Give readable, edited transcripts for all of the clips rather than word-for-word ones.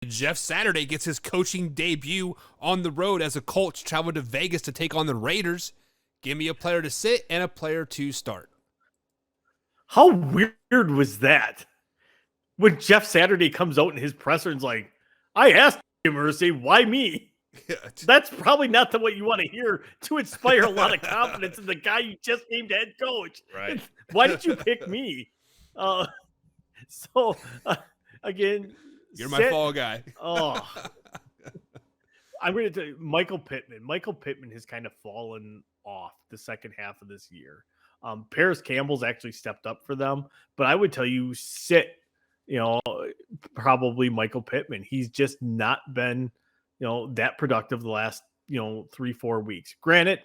Jeff Saturday gets his coaching debut on the road as the Colts travel to Vegas to take on the Raiders. Give me a player to sit and a player to start. How weird was that? When Jeff Saturday comes out in his presser and's like, I asked him, Mercy, why me? That's probably not what you want to hear to inspire a lot of confidence in the guy you just named head coach. Right. Why did you pick me? Again, you're my fall guy. I'm going to tell you, Michael Pittman. Michael Pittman has kind of fallen off the second half of this year. Paris Campbell's actually stepped up for them, but I would tell you sit, probably Michael Pittman. He's just not been, that productive the last, 3-4 weeks. Granted,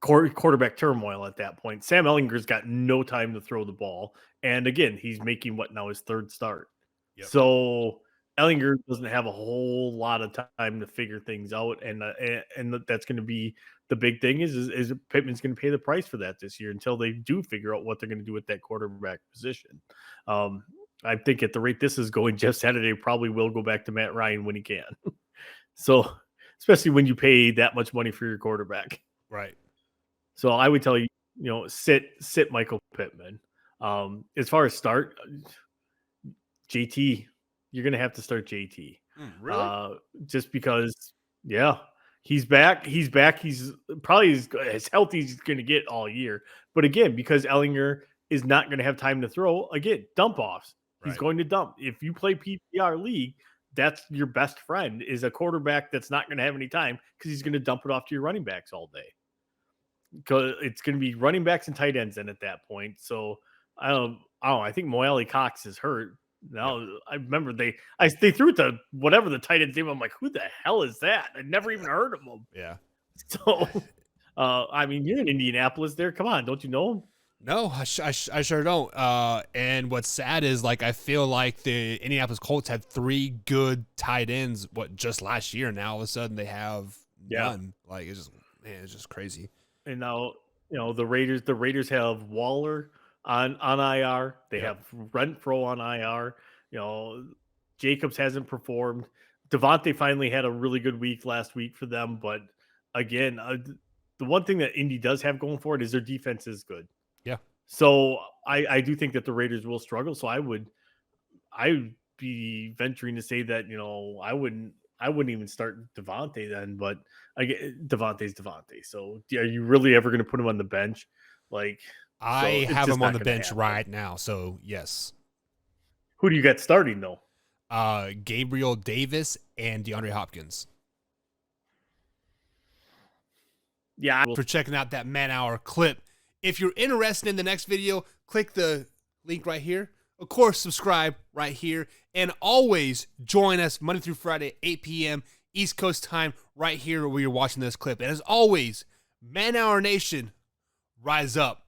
quarterback turmoil at that point. Sam Ehlinger's got no time to throw the ball. And again, he's making his third start. Yep. So Ehlinger doesn't have a whole lot of time to figure things out. And that's going to be the big thing is Pittman's going to pay the price for that this year until they do figure out what they're going to do with that quarterback position. I think at the rate this is going, Jeff Saturday probably will go back to Matt Ryan when he can. So especially when you pay that much money for your quarterback. Right. So I would tell you, sit Michael Pittman. As far as start, JT, you're going to have to start JT. Really? Just because, he's back. He's probably as healthy as he's going to get all year. But again, because Ehlinger is not going to have time to throw, again, dump offs. He's going to dump. If you play PPR league, that's your best friend is a quarterback that's not going to have any time because he's going to dump it off to your running backs all day. Because it's going to be running backs and tight ends in at that point. So I don't know. I think Moelle Cox is hurt. Now I remember they threw it to whatever the tight end's name. I'm like, who the hell is that? I never even heard of him. Yeah. So, you're in Indianapolis there. Come on, don't you know him? No, I sure don't. And what's sad is I feel like the Indianapolis Colts had 3 good tight ends. Just last year? Now all of a sudden they have none. It's just crazy. And now the Raiders have Waller on IR. They have Renfro on IR. Jacobs hasn't performed. Devontae finally had a really good week last week for them, but again, the one thing that Indy does have going for it is their defense is good. Yeah. So I do think that the Raiders will struggle. So I would be venturing to say that I wouldn't even start Devontae then, but Devontae's Devontae. So are you really ever going to put him on the bench? I have him on the bench right now. So yes. Who do you got starting though? Gabriel Davis and DeAndre Hopkins. Yeah. For checking out that man-hour clip. If you're interested in the next video, click the link right here. Of course, subscribe right here. And always join us Monday through Friday, 8 p.m. East Coast time, right here where you're watching this clip. And as always, Man Hour Nation, rise up.